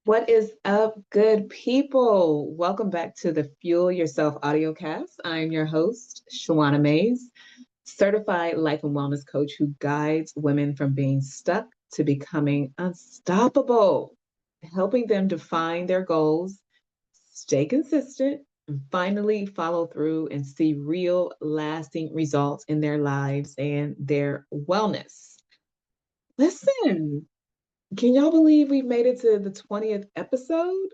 What is up, good people? Welcome back to the Fuel Yourself audiocast. I'm your host, Shawana Mays, certified life and wellness coach who guides women from being stuck to becoming unstoppable, helping them define their goals, stay consistent, and finally follow through and see real, lasting results in their lives and their wellness. Listen, can y'all believe we've made it to the 20th episode?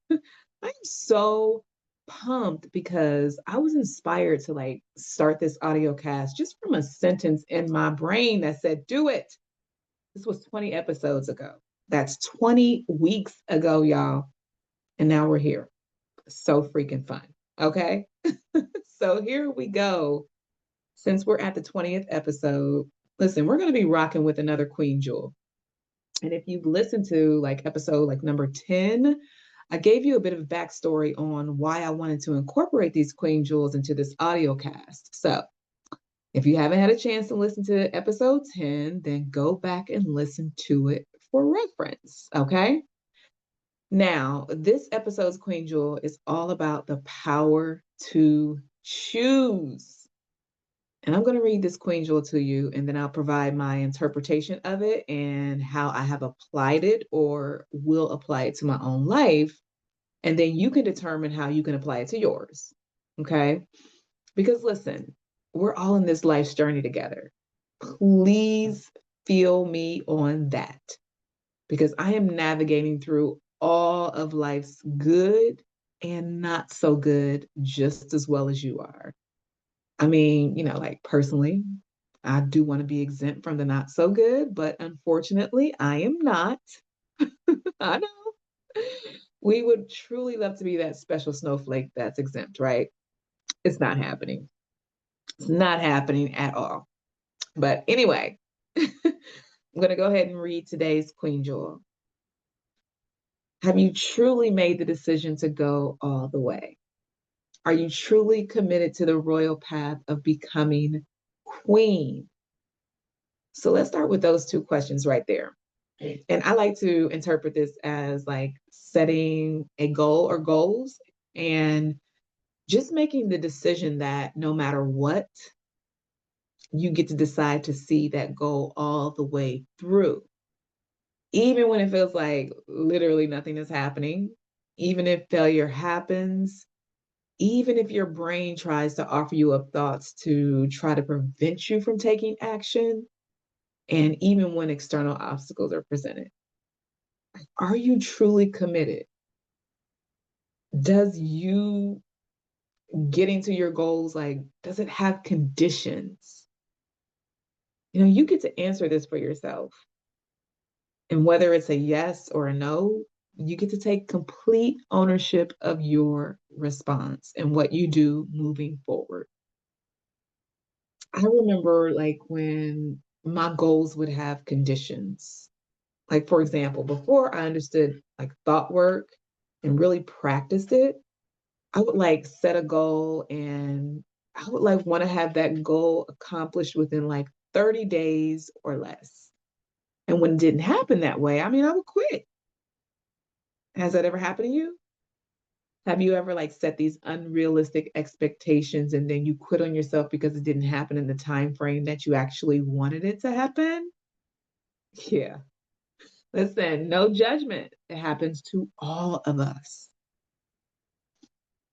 I'm so pumped because I was inspired to start this audio cast just from a sentence in my brain that said, do it. This was 20 episodes ago. That's 20 weeks ago, y'all. And now we're here. So freaking fun. Okay. So here we go. Since we're at the 20th episode, listen, we're going to be rocking with another Queen Jewel. And if you've listened to episode number 10, I gave you a bit of backstory on why I wanted to incorporate these Queen Jewels into this audio cast. So if you haven't had a chance to listen to episode 10, then go back and listen to it for reference. Okay. Now, this episode's Queen Jewel is all about the power to choose. And I'm going to read this Queen Jewel to you, and then I'll provide my interpretation of it and how I have applied it or will apply it to my own life. And then you can determine how you can apply it to yours. Okay. Because listen, we're all in this life's journey together. Please feel me on that because I am navigating through all of life's good and not so good just as well as you are. I mean, personally, I do want to be exempt from the not so good, but unfortunately, I am not. I know. We would truly love to be that special snowflake that's exempt, right? It's not happening. It's not happening at all. But anyway, I'm going to go ahead and read today's Queen Jewel. Have you truly made the decision to go all the way? Are you truly committed to the royal path of becoming queen? So let's start with those two questions right there. And I like to interpret this as like setting a goal or goals and just making the decision that no matter what, you get to decide to see that goal all the way through. Even when it feels like literally nothing is happening, even if failure happens, even if your brain tries to offer you up thoughts to try to prevent you from taking action, and even when external obstacles are presented. Are you truly committed? Does you getting to your goals, does it have conditions? You get to answer this for yourself. And whether it's a yes or a no, you get to take complete ownership of your response and what you do moving forward. I remember when my goals would have conditions. Like, for example, before I understood thought work and really practiced it, I would set a goal and I would want to have that goal accomplished within 30 days or less. And when it didn't happen that way, I mean, I would quit. Has that ever happened to you? Have you ever set these unrealistic expectations and then you quit on yourself because it didn't happen in the time frame that you actually wanted it to happen? Yeah. Listen, no judgment. It happens to all of us.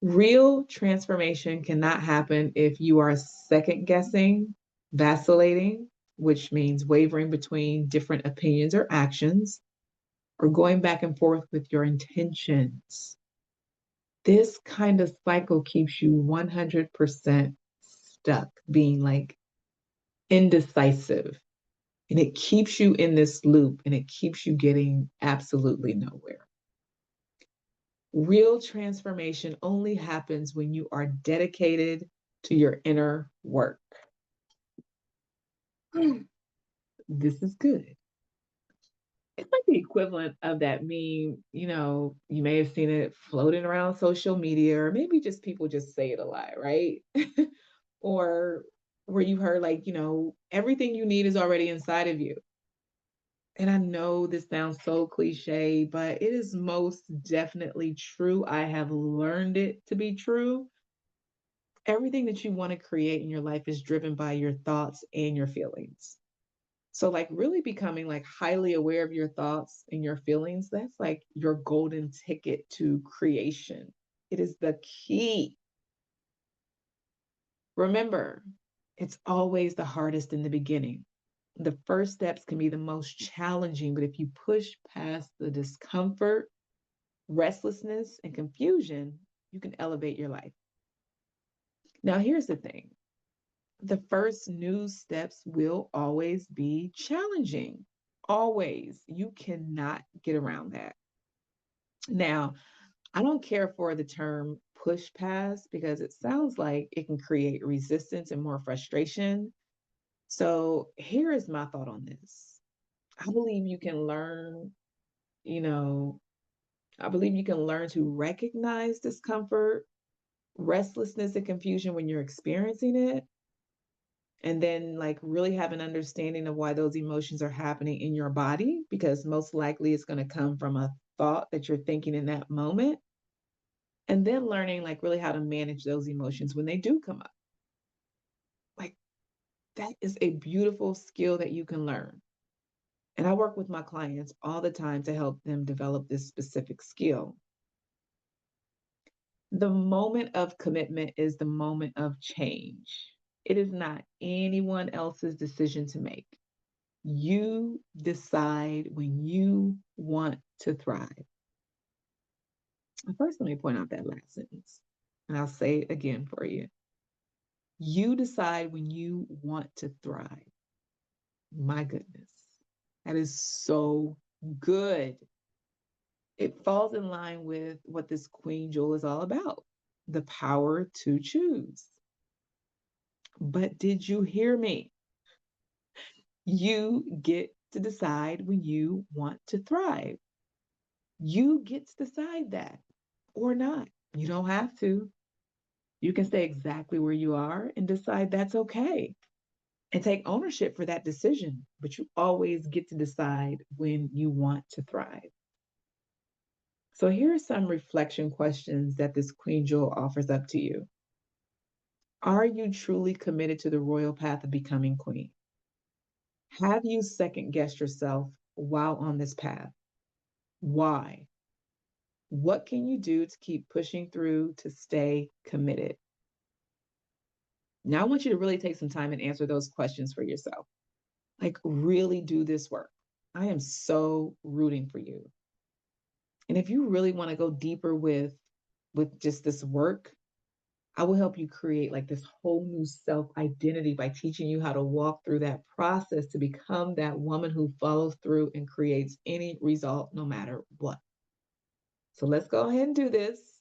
Real transformation cannot happen if you are second guessing, vacillating, which means wavering between different opinions or actions, or going back and forth with your intentions. This kind of cycle keeps you 100% stuck, being indecisive. And it keeps you in this loop and it keeps you getting absolutely nowhere. Real transformation only happens when you are dedicated to your inner work. This is good. It's like the equivalent of that meme, you may have seen it floating around social media, or maybe just people just say it a lot, right? Or where you heard everything you need is already inside of you. And I know this sounds so cliche, but it is most definitely true. I have learned it to be true. Everything that you want to create in your life is driven by your thoughts and your feelings. So, like, really becoming like highly aware of your thoughts and your feelings, that's like your golden ticket to creation. It is the key. Remember, it's always the hardest in the beginning. The first steps can be the most challenging, but if you push past the discomfort, restlessness, and confusion, you can elevate your life. Now, here's the thing, the first new steps will always be challenging. Always. You cannot get around that. Now, I don't care for the term push past because it sounds like it can create resistance and more frustration. So, here is my thought on this. I believe you can learn, you know, I believe you can learn to recognize discomfort, restlessness, and confusion when you're experiencing it, and then like really have an understanding of why those emotions are happening in your body, because most likely it's going to come from a thought that you're thinking in that moment. And then learning like really how to manage those emotions when they do come up. Like that is a beautiful skill that you can learn. And I work with my clients all the time to help them develop this specific skill. The moment of commitment is the moment of change. It is not anyone else's decision to make. You decide when you want to thrive. First, let me point out that last sentence, and I'll say it again for you. You decide when you want to thrive. My goodness, that is so good. It falls in line with what this Queen Jewel is all about, the power to choose. But did you hear me? You get to decide when you want to thrive. You get to decide that or not. You don't have to. You can stay exactly where you are and decide that's okay and take ownership for that decision. But you always get to decide when you want to thrive. So here are some reflection questions that this Queen Jewel offers up to you. Are you truly committed to the royal path of becoming queen? Have you second guessed yourself while on this path? Why? What can you do to keep pushing through to stay committed? Now, I want you to really take some time and answer those questions for yourself. Like, really do this work. I am so rooting for you. And if you really want to go deeper with just this work, I will help you create like this whole new self identity by teaching you how to walk through that process to become that woman who follows through and creates any result no matter what. So let's go ahead and do this.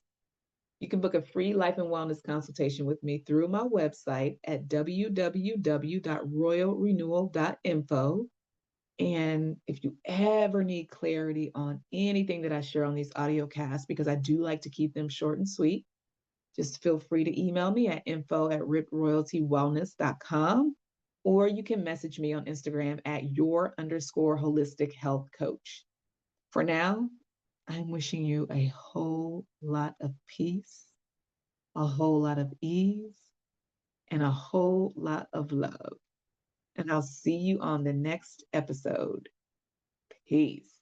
You can book a free life and wellness consultation with me through my website at www.royalrenewal.info. And if you ever need clarity on anything that I share on these audio casts, because I do like to keep them short and sweet, just feel free to email me at info@riproyaltywellness.com, or you can message me on Instagram at your_holistic health coach. For now, I'm wishing you a whole lot of peace, a whole lot of ease, and a whole lot of love. And I'll see you on the next episode. Peace.